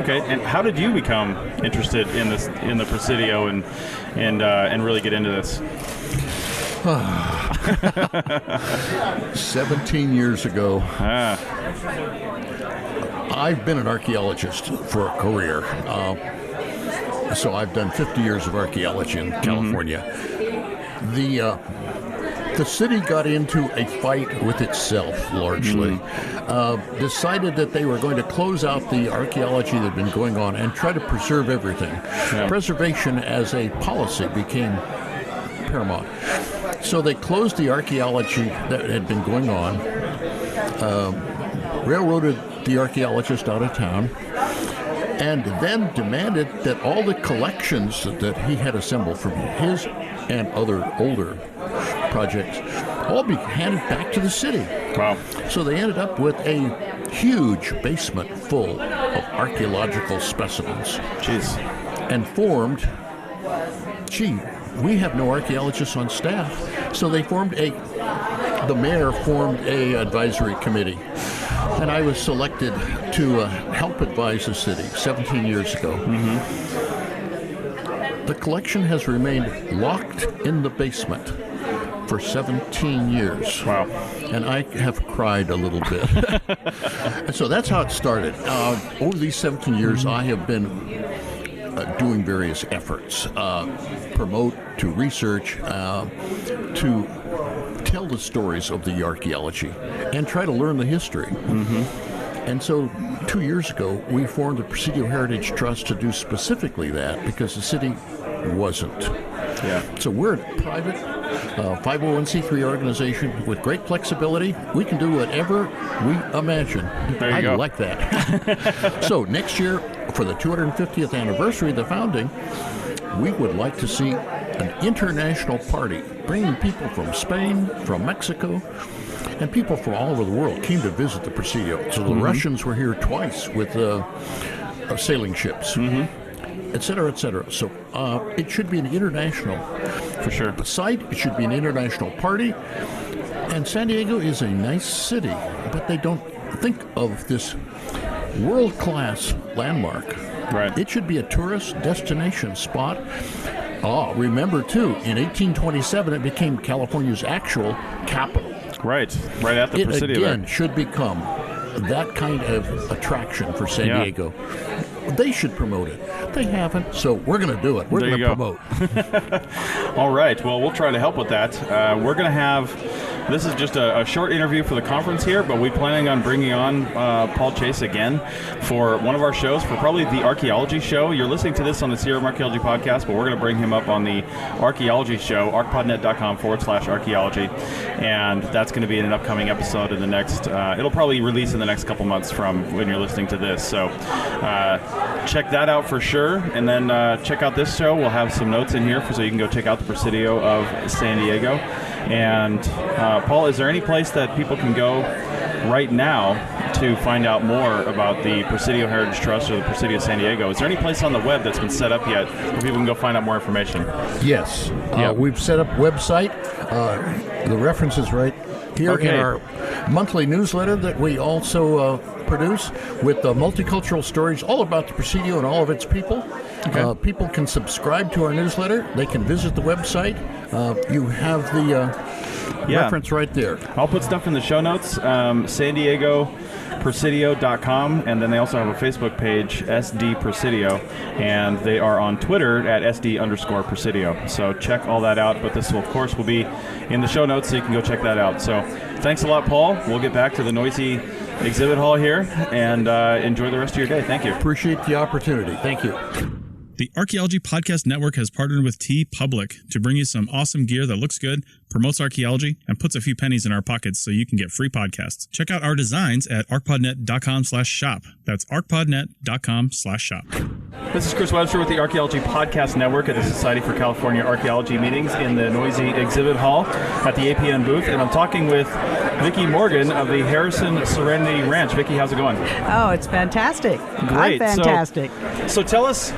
F: Okay. And how did you become interested in the Presidio, and really get into this?
I: 17 years ago, I've been an archaeologist for a career. So I've done 50 years of archaeology in California. The city got into a fight with itself, largely. Decided that they were going to close out the archaeology that had been going on and try to preserve everything. Preservation as a policy became paramount. So they closed the archaeology that had been going on, railroaded the archaeologist out of town, and then demanded that all the collections that he had assembled from his and other older projects all be handed back to the city.
F: Wow. So
I: they ended up with a huge basement full of archaeological specimens.
F: Jeez.
I: And formed, we have no archaeologists on staff. So they formed the mayor formed a advisory committee. And I was selected to help advise the city 17 years ago. The collection has remained locked in the basement for 17 years.
F: Wow.
I: And I have cried a little bit. And so that's how it started. Over these 17 years, I have been doing various efforts, promote, to research, to tell the stories of the archaeology and try to learn the history. And so 2 years ago, we formed the Presidio Heritage Trust to do specifically that because the city wasn't. So we're a private 501c3 organization with great flexibility. We can do whatever we imagine. I like that. So next year, for the 250th anniversary of the founding, we would like to see an international party, bringing people from Spain, from Mexico, and people from all over the world came to visit the Presidio. So the Russians were here twice with sailing ships, et cetera, et cetera. So it should be an international site. It should be an international party. And San Diego is a nice city, but they don't think of this world-class landmark.
F: Right.
I: It should be a tourist destination spot. Remember, too, in 1827, it became California's actual capital.
F: Right at the Presidio.
I: It again should become that kind of attraction for San Diego. They should promote it. They haven't, so we're going to do it. We're going to promote.
F: All right. Well, we'll try to help with that. We're going to have... This is just a short interview for the conference here, but we're planning on bringing on Paul Chase again for one of our shows, for probably the archaeology show. You're listening to this on the CRM Archaeology Podcast, but we're going to bring him up on the archaeology show, archpodnet.com/archaeology, and that's going to be in an upcoming episode in the next, it'll probably release in the next couple months from when you're listening to this. So check that out for sure, and then check out this show. We'll have some notes in here so you can go check out the Presidio of San Diego. And Paul, is there any place that people can go right now to find out more about the Presidio Heritage Trust or the Presidio San Diego? Is there any place on the web that's been set up yet where people can go find out more information?
I: Yes. We've set up a website. The reference is right here in our monthly newsletter that we also produce with multicultural stories all about the Presidio and all of its people. People can subscribe to our newsletter. They can visit the website. You have the reference right there.
F: I'll put stuff in the show notes. San Diego Presidio.com, and then they also have a Facebook page, SD Presidio, and they are on Twitter at SD_Presidio. So check all that out, but this will, of course, will be in the show notes, so you can go check that out. So thanks a lot, Paul. We'll get back to the noisy exhibit hall here, and enjoy the rest of your day. Thank you.
I: Appreciate the opportunity. Thank you.
B: The Archaeology Podcast Network has partnered with TeePublic to bring you some awesome gear that looks good, promotes archaeology, and puts a few pennies in our pockets so you can get free podcasts. Check out our designs at archpodnet.com/shop. That's archpodnet.com/shop.
F: This is Chris Webster with the Archaeology Podcast Network at the Society for California Archaeology Meetings in the noisy exhibit hall at the APN booth, and I'm talking with Vicki Morgan of the Harrison Serenity Ranch. Vicki, how's it going?
J: Oh, it's fantastic.
F: Great.
J: I'm fantastic.
F: So tell us,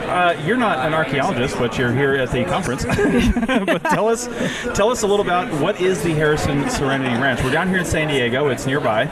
F: you're you're not an archaeologist, but you're here at the conference. But tell us a little about what is the Harrison Serenity Ranch. We're down here in San Diego. It's nearby.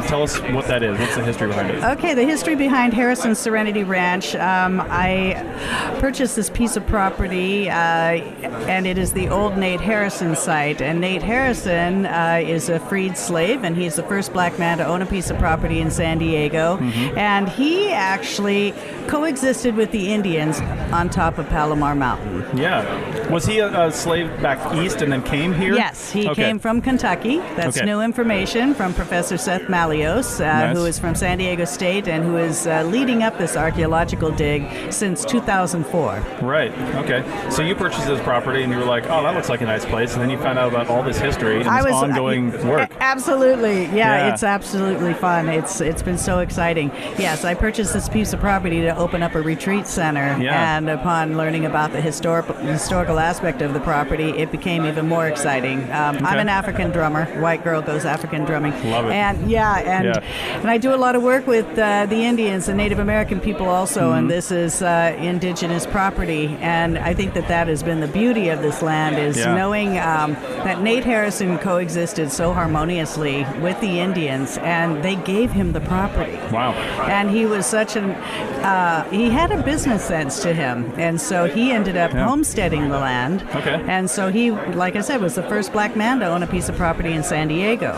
F: Tell us what that is. What's the history behind it?
J: Okay, the history behind Harrison Serenity Ranch. I purchased this piece of property, and it is the old Nate Harrison site. And Nate Harrison is a freed slave, and he's the first black man to own a piece of property in San Diego. And he actually coexisted with the Indians on top of Palomar Mountain.
F: Yeah. Was he a slave back east and then came here?
J: Yes, he came from Kentucky. That's new information from Professor Seth Malios, who is from San Diego State and who is leading up this archaeological dig since 2004.
F: Right. Okay. So you purchased this property and you were like, oh, that looks like a nice place. And then you found out about all this history and this ongoing work.
J: Absolutely. Yeah, it's absolutely fun. It's been so exciting. Yes, I purchased this piece of property to open up a retreat center. Yeah. And upon learning about the historical aspect of the property, it became even more exciting. I'm an African drummer. White girl goes African drumming.
F: Love it.
J: And and I do a lot of work with the Indians and Native American people also, and this is indigenous property. And I think that has been the beauty of this land is knowing that Nate Harrison coexisted so harmoniously with the Indians, and they gave him the property.
F: Wow.
J: And he was such he had a business sense to him, and so he ended up homesteading the land.
F: Okay.
J: And so he, like I said, was the first black man to own a piece of property in San Diego,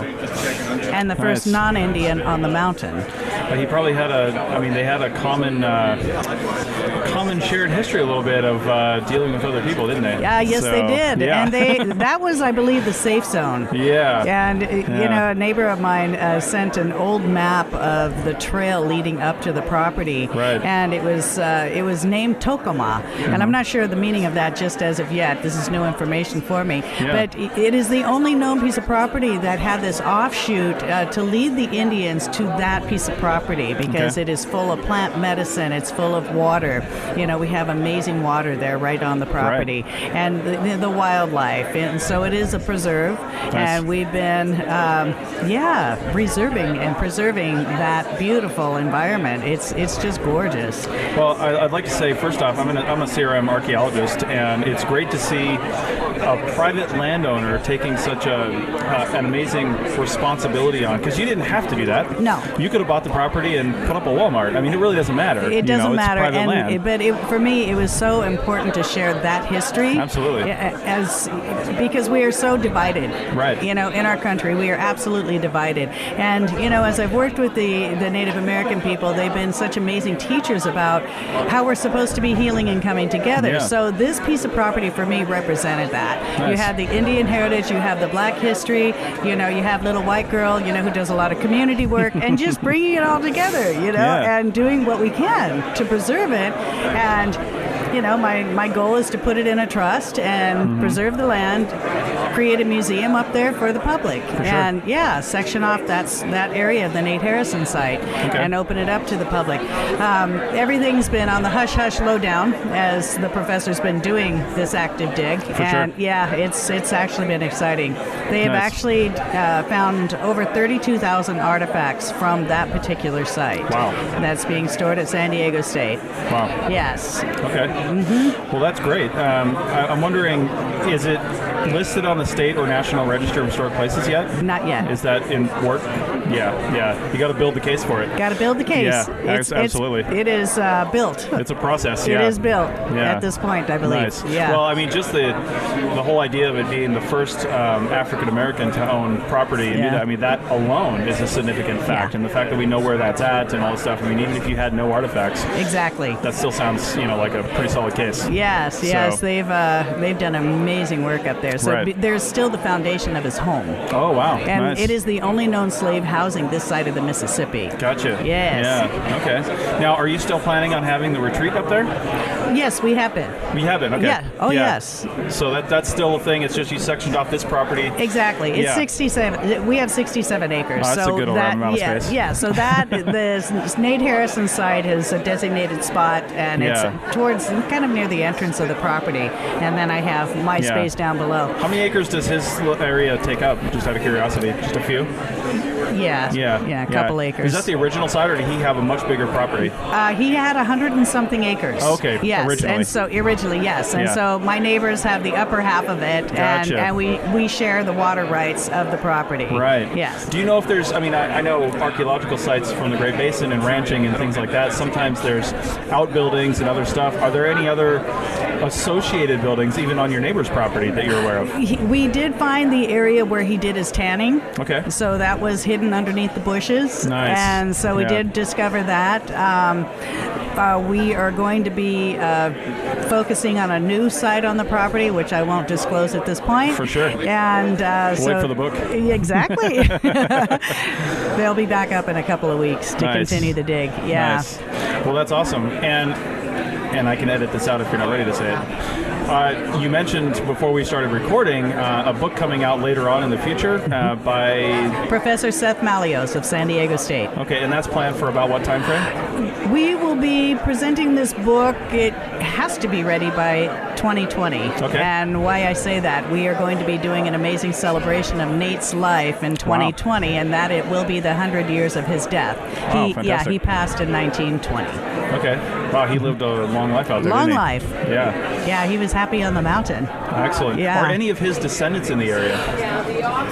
J: and the first non-Indian on the mountain.
F: But he probably had they had a common shared history a little bit of dealing with other people, didn't they?
J: Yeah, yes, they did.
F: Yeah.
J: And that was, I believe, the safe zone.
F: Yeah.
J: And, you know, a neighbor of mine sent an old map of the trail leading up to the property.
F: Right.
J: And it was named Tokoma. And I'm not sure the meaning of that just as of yet. This is new information for me.
F: Yeah.
J: But it is the only known piece of property that had this offshoot to lead the Indians to that piece of property because it is full of plant medicine. It's full of water. You know, we have amazing water there right on the property. Right. And the wildlife. And so it is a preserve. Nice. And we've been, reserving and preserving that beautiful environment. It's just gorgeous.
F: Well, I'd like to say, first off, I'm a CRM archaeologist, and it's great to see a private landowner taking such an amazing responsibility on, because you didn't have to do that.
J: No.
F: You could have bought the property and put up a Walmart. I mean, it really doesn't matter.
J: It doesn't matter.
F: It's private land.
J: But for me, it was so important to share that history.
F: Absolutely.
J: Because we are so divided.
F: Right.
J: You know, in our country, we are absolutely divided. And, you know, as I've worked with the Native American people, they've been such amazing teachers about how we're supposed to be healing and coming together.
F: Yeah.
J: So this piece of property for me represented that. Nice. You have the Indian heritage, you have the black history, you know, you have little white girl, you know, who does a lot of community work, and just bringing it all together, you know, and doing what we can to preserve it. And, you know, my goal is to put it in a trust and preserve the land, create a museum up there for the public.
F: For
J: and
F: sure.
J: Section off that area of the Nate Harrison site and open it up to the public. Everything's been on the hush-hush lowdown as the professor's been doing this active dig. It's actually been exciting. They have actually found over 32,000 artifacts from that particular site.
F: Wow.
J: That's being stored at San Diego State.
F: Wow.
J: Yes.
F: Okay. Well, that's great. I'm wondering, is it listed on the state or National Register of Historic Places yet?
J: Not yet.
F: Is that in work? Yeah. You got to build the case for it.
J: Got to build the case.
F: Yeah, absolutely.
J: It is built.
F: It's a process.
J: It is built at this point, I believe.
F: Nice.
J: Yeah.
F: Well, I mean, just the whole idea of it being the first African American to own property and do that. I mean, that alone is a significant fact, and the fact that we know where that's at and all this stuff. I mean, even if you had no artifacts,
J: exactly,
F: that still sounds, you know, like a pretty solid case.
J: Yes. They've done amazing work up there. So there's still the foundation of his home.
F: Oh wow!
J: And
F: nice.
J: It is the only known slave housing this side of the Mississippi.
F: Gotcha.
J: Yes.
F: Yeah. Okay. Now, are you still planning on having the retreat up there?
J: Yes, we have been.
F: We have been. Okay.
J: Yeah. Oh yes.
F: So that's still a thing. It's just you sectioned off this property.
J: Exactly. It's 67. We have 67 acres.
F: Oh, that's
J: so
F: a good amount of space.
J: Yeah. So that the Nate Harrison site is a designated spot, and it's towards kind of near the entrance of the property. And then I have my space down below.
F: How many acres does his area take up? Just out of curiosity, just a few.
J: a couple acres.
F: Is that the original site, or did he have a much bigger property?
J: He had 100 and something acres.
F: Okay,
J: yes,
F: originally.
J: and so originally, yes, and so my neighbors have the upper half of it,
F: Gotcha.
J: and we share the water rights of the property.
F: Right.
J: Yes.
F: Do you know if there's? I mean, I know archaeological sites from the Great Basin and ranching and things like that. Sometimes there's outbuildings and other stuff. Are there any other associated buildings, even on your neighbor's property, that you're aware of?
J: We did find the area where he did his tanning.
F: Okay.
J: So that was hidden underneath the bushes.
F: Nice.
J: And so we did discover that. We are going to be focusing on a new site on the property, which I won't disclose at this point.
F: For sure.
J: And
F: wait for the book.
J: Exactly. They'll be back up in a couple of weeks to continue the dig. Yeah.
F: Nice. Well, that's awesome. And I can edit this out if you're not ready to say it. You mentioned before we started recording a book coming out later on in the future by
J: Professor Seth Malios of San Diego State.
F: Okay, and that's planned for about what time frame?
J: We will be presenting this book. It has to be ready by 2020.
F: Okay.
J: And why I say that, we are going to be doing an amazing celebration of Nate's life in 2020, and that it will be the 100 years of his death.
F: Fantastic.
J: He passed in 1920.
F: Okay. Wow, he lived a long life out there,
J: Long
F: didn't he?
J: life.
F: Yeah.
J: Yeah, he was happy on the mountain.
F: Excellent.
J: Yeah.
F: Are any of his descendants in the area?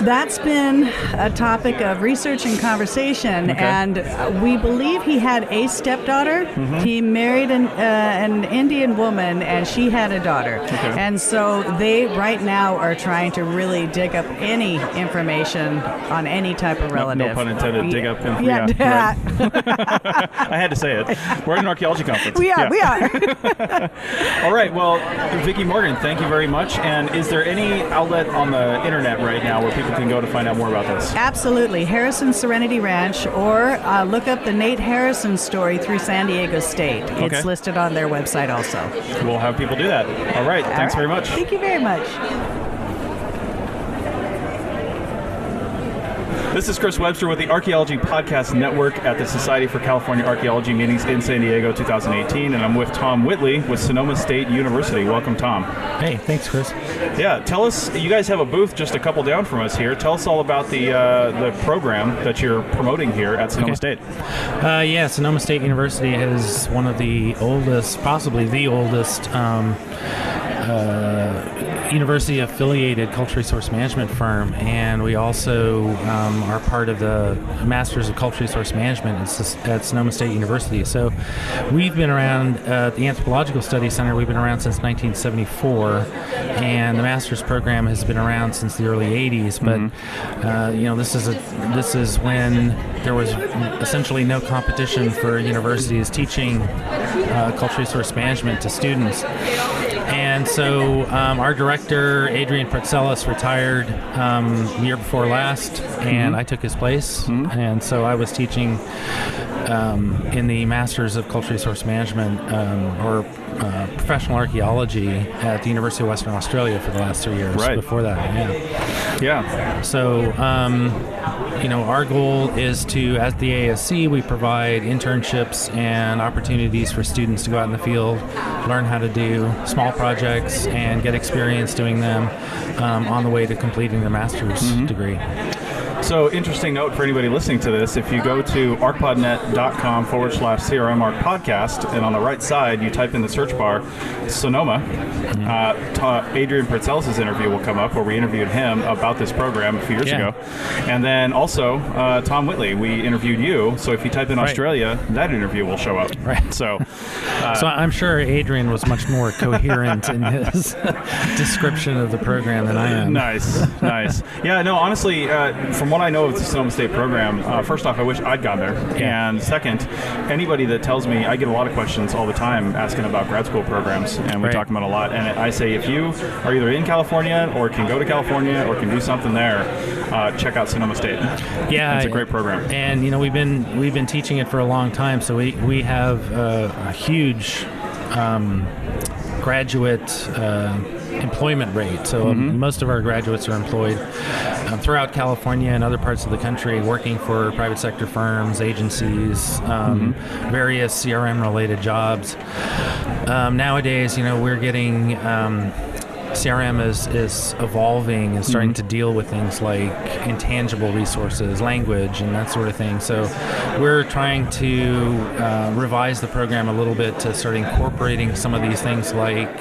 J: That's been a topic of research and conversation, and we believe he had a stepdaughter.
F: Mm-hmm.
J: He married an Indian woman, and she had a daughter.
F: Okay.
J: And so they right now are trying to really dig up any information on any type of relative.
F: No pun intended. Dig up.
J: Yeah.
F: Right. I had to say it. We're at an archaeology conference.
J: We are.
F: All right. Well, Vicki Morgan, thank you very much. And is there any outlet on the internet right now where people can go to find out more about this?
J: Absolutely. Harrison Serenity Ranch, or look up the Nate Harrison story through San Diego State.
F: Okay.
J: It's listed on their website also.
F: We'll have people do that. All right. Thanks very much.
J: Thank you very much.
F: This is Chris Webster with the Archaeology Podcast Network at the Society for California Archaeology Meetings in San Diego 2018, and I'm with Tom Whitley with Sonoma State University. Welcome, Tom.
K: Hey, thanks, Chris.
F: Yeah, tell us, you guys have a booth just a couple down from us here. Tell us all about the program that you're promoting here at Sonoma State.
K: Sonoma State University is one of the oldest, possibly the oldest, university-affiliated cultural resource management firm, and we also are part of the Masters of Cultural Resource Management at Sonoma State University. So we've been around at the Anthropological Studies Center. We've been around since 1974, and the master's program has been around since the early 80s. But this is when there was essentially no competition for universities teaching cultural resource management to students. And so our director, Adrian Pretzelis, retired the year before last, and I took his place. And so I was teaching in the Masters of Cultural Resource Management or Professional Archaeology at the University of Western Australia for the last 3 years.
F: Right.
K: Before that,
F: Yeah.
K: So, our goal is to, at the ASC, we provide internships and opportunities for students to go out in the field, learn how to do small projects, and get experience doing them on the way to completing their master's degree.
F: So, interesting note for anybody listening to this, if you go to arcpodnet.com/CRM podcast, and on the right side, you type in the search bar, Sonoma, Adrian Pretzelis' interview will come up, where we interviewed him about this program a few years ago. And then also, Tom Whitley, we interviewed you, so if you type in Australia, that interview will show up.
K: Right.
F: So
K: I'm sure Adrian was much more coherent in his description of the program than I am.
F: Nice. Yeah, no, honestly, from what I know of the Sonoma State program, first off, I wish I'd gone there. Yeah. And second, anybody that tells me, I get a lot of questions all the time asking about grad school programs, and we talk about a lot. And I say, if you are either in California or can go to California or can do something there, check out Sonoma State.
K: Yeah,
F: it's a great program.
K: And we've been teaching it for a long time, so we have a huge graduate employment rate. So most of our graduates are employed throughout California and other parts of the country, working for private sector firms, agencies, various CRM-related jobs. Nowadays, we're getting CRM is evolving and starting to deal with things like intangible resources, language, and that sort of thing. So we're trying to revise the program a little bit to start incorporating some of these things like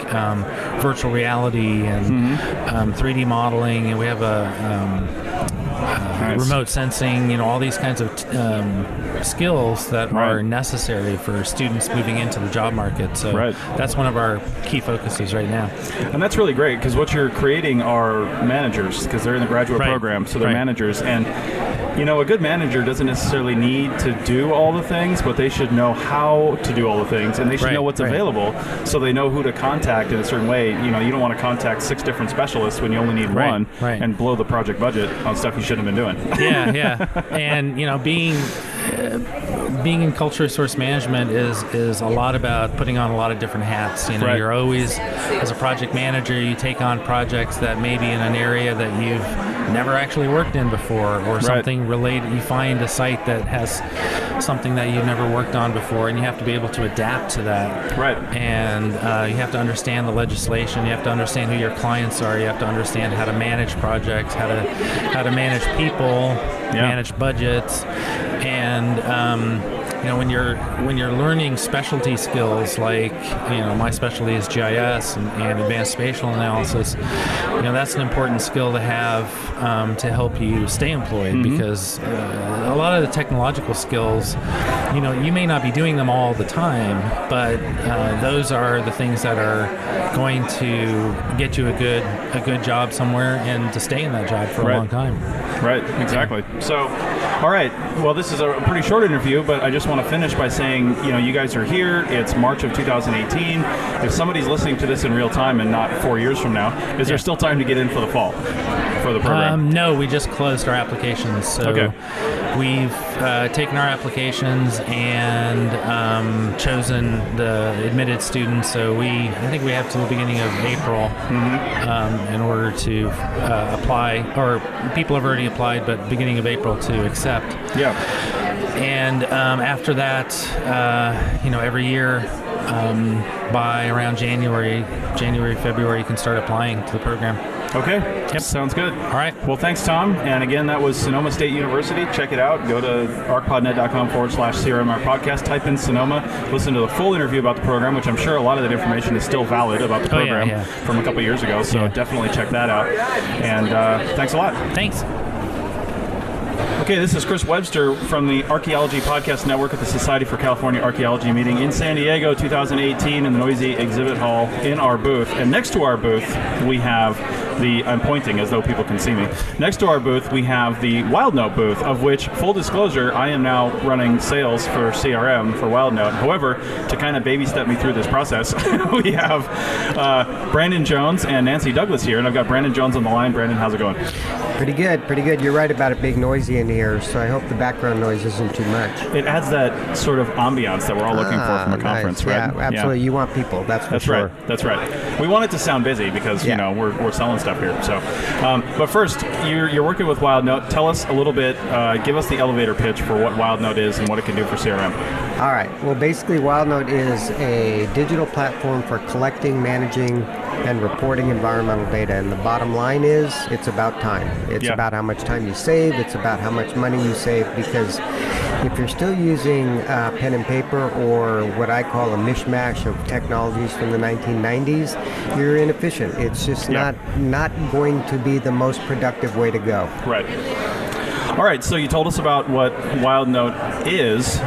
K: virtual reality and 3D modeling, and we have remote sensing, all these kinds of skills that are necessary for students moving into the job market. So that's one of our key focuses right now.
F: And that's really great, because what you're creating are managers, because they're in the graduate program, so they're managers. And a good manager doesn't necessarily need to do all the things, but they should know how to do all the things, and they should know what's available, so they know who to contact in a certain way. You don't want to contact 6 different specialists when you only need one, and blow the project budget on stuff you shouldn't have been doing.
K: And being in culture resource management is a lot about putting on a lot of different hats. You're always, as a project manager, you take on projects that may be in an area that you've never actually worked in before, or something related. You find a site that has something that you've never worked on before, and you have to be able to adapt to that. And you have to understand the legislation. You have to understand who your clients are. You have to understand how to manage projects, how to manage people, manage budgets, and when you're learning specialty skills like my specialty is GIS and advanced spatial analysis, that's an important skill to have to help you stay employed, because a lot of the technological skills, you may not be doing them all the time, but those are the things that are going to get you a good job somewhere and to stay in that job for a long time.
F: Exactly. So, all right. Well, this is a pretty short interview, but I just want to finish by saying, you guys are here. It's March of 2018. If somebody's listening to this in real time and not 4 years from now, is there still time to get in for the fall for the program?
K: No, we just closed our applications. So we've taken our applications and chosen the admitted students. So I think we have to the beginning of April in order to apply, or people have already applied, but beginning of April to accept. And after that, every year by around January, February, you can start applying to the program.
F: Sounds good.
K: All right.
F: Well, thanks, Tom. And again, that was Sonoma State University. Check it out. Go to arcpodnet.com/CRMR podcast. Type in Sonoma. Listen to the full interview about the program, which I'm sure a lot of that information is still valid about the program from a couple years ago. So definitely check that out. And thanks a lot.
K: Thanks.
F: Okay, this is Chris Webster from the Archaeology Podcast Network at the Society for California Archaeology meeting in San Diego 2018 in the Noisy Exhibit Hall in our booth. And next to our booth, we have I'm pointing as though people can see me. Next to our booth, we have the WildNote booth, of which, full disclosure, I am now running sales for CRM for WildNote. However, to kind of baby step me through this process, we have Brandon Jones and Nancy Douglas here, and I've got Brandon Jones on the line. Brandon, how's it going?
L: Pretty good, pretty good. You're right about it being noisy in here, so I hope the background noise isn't too much.
F: It adds that sort of ambiance that we're all looking for from a conference, right?
L: Yeah, absolutely. Yeah. You want people, that's for sure.
F: Right. That's right. We want it to sound busy because, you know, we're selling stuff here. So, but first, you're working with WildNote. Tell us a little bit, give us the elevator pitch for what WildNote is and what it can do for CRM.
L: All right. Well, basically, WildNote is a digital platform for collecting, managing, and reporting environmental data. And the bottom line is, it's about time. It's about how much time you save. It's about how much money you save, because if you're still using pen and paper, or what I call a mishmash of technologies from the 1990s, you're inefficient. It's just not going to be the most productive way to go.
F: Right. All right, so you told us about what WildNote is.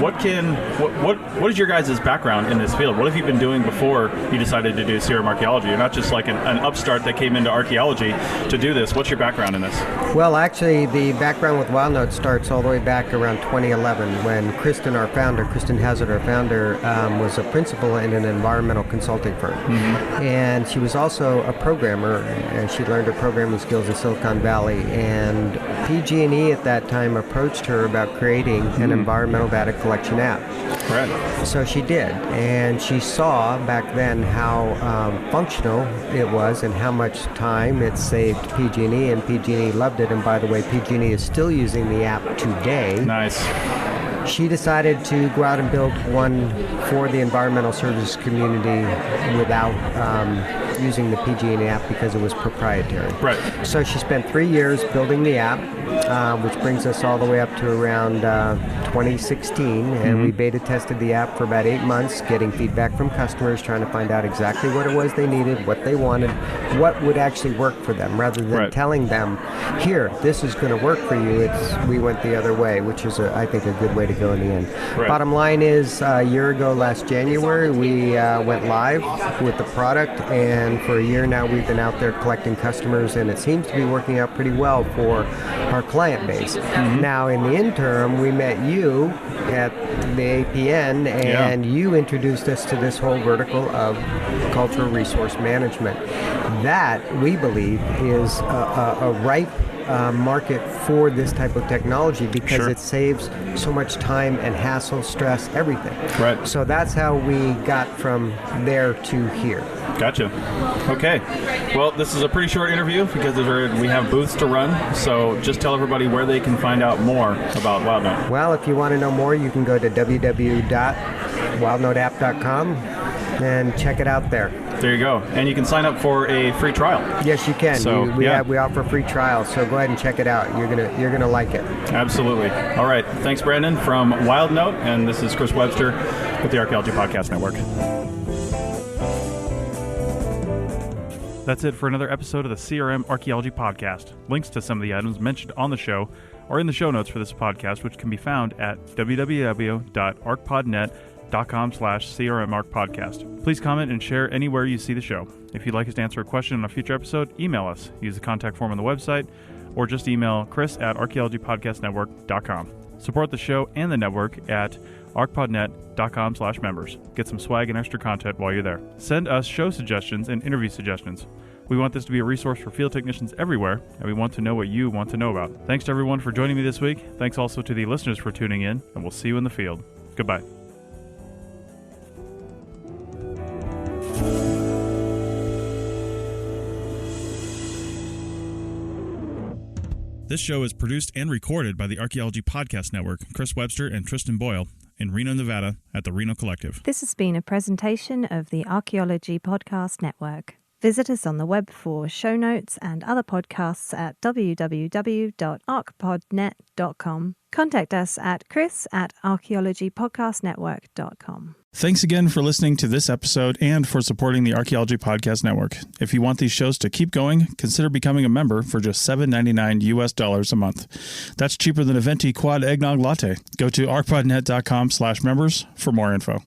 F: What is your guys' background in this field? What have you been doing before you decided to do CRM archaeology? You're not just like an upstart that came into archaeology to do this. What's your background in this?
L: Well, actually, the background with WildNote starts all the way back around 2011 when Kristen Hazard, our founder, was a principal in an environmental consulting firm. Mm-hmm. And she was also a programmer, and she learned her programming skills in Silicon Valley. And PG&E at that time approached her about creating an environmental data collection app.
F: Right.
L: So she did, and she saw back then how functional it was and how much time it saved PG&E, and PG&E loved it. And by the way, PG&E is still using the app today.
F: Nice.
L: She decided to go out and build one for the environmental services community without not using the PG&E app because it was proprietary.
F: Right.
L: So she spent 3 years building the app, which brings us all the way up to around 2016, and we beta tested the app for about 8 months, getting feedback from customers, trying to find out exactly what it was they needed, what they wanted, what would actually work for them, rather than telling them, here, this is going to work for you. We went the other way, which is, I think, a good way to go in the end.
F: Right.
L: Bottom line is, a year ago, last January, we went live with the product, and for a year now, we've been out there collecting customers, and it seems to be working out pretty well for our client base. Now, in the interim, we met you at the APN, and you introduced us to this whole vertical of cultural resource management. That, we believe, is a ripe market for this type of technology because it saves so much time and hassle, stress, everything.
F: Right.
L: So that's how we got from there to here.
F: Gotcha. Okay. Well, this is a pretty short interview because we have booths to run. So just tell everybody where they can find out more about WildNote.
L: Well, if you want to know more, you can go to www.wildnoteapp.com and check it out there.
F: There you go. And you can sign up for a free trial.
L: Yes, you can.
F: So,
L: we offer free trials, so go ahead and check it out. You're gonna like it.
F: Absolutely. All right. Thanks, Brandon, from WildNote, and this is Chris Webster with the Archaeology Podcast Network. That's it for another episode of the CRM Archaeology Podcast. Links to some of the items mentioned on the show are in the show notes for this podcast, which can be found at www.archpodnet.com/CRMArchPodcast. Please comment and share anywhere you see the show. If you'd like us to answer a question on a future episode, email us. Use the contact form on the website, or just email chris@archaeologypodcastnetwork.com. Support the show and the network at archpodnet.com/members. Get some swag and extra content while you're there. Send us show suggestions and interview suggestions. We want this to be a resource for field technicians everywhere, and we want to know what you want to know about. Thanks to everyone for joining me this week. Thanks also to the listeners for tuning in, and we'll see you in the field. Goodbye. This show is produced and recorded by the Archaeology Podcast Network, Chris Webster and Tristan Boyle, in Reno, Nevada, at the Reno Collective.
A: This has been a presentation of the Archaeology Podcast Network. Visit us on the web for show notes and other podcasts at www.archpodnet.com. Contact us at chris@archaeologypodcastnetwork.com.
B: Thanks again for listening to this episode and for supporting the Archaeology Podcast Network. If you want these shows to keep going, consider becoming a member for just $7.99 a month. That's cheaper than a venti quad eggnog latte. Go to archpodnet.com/members for more info.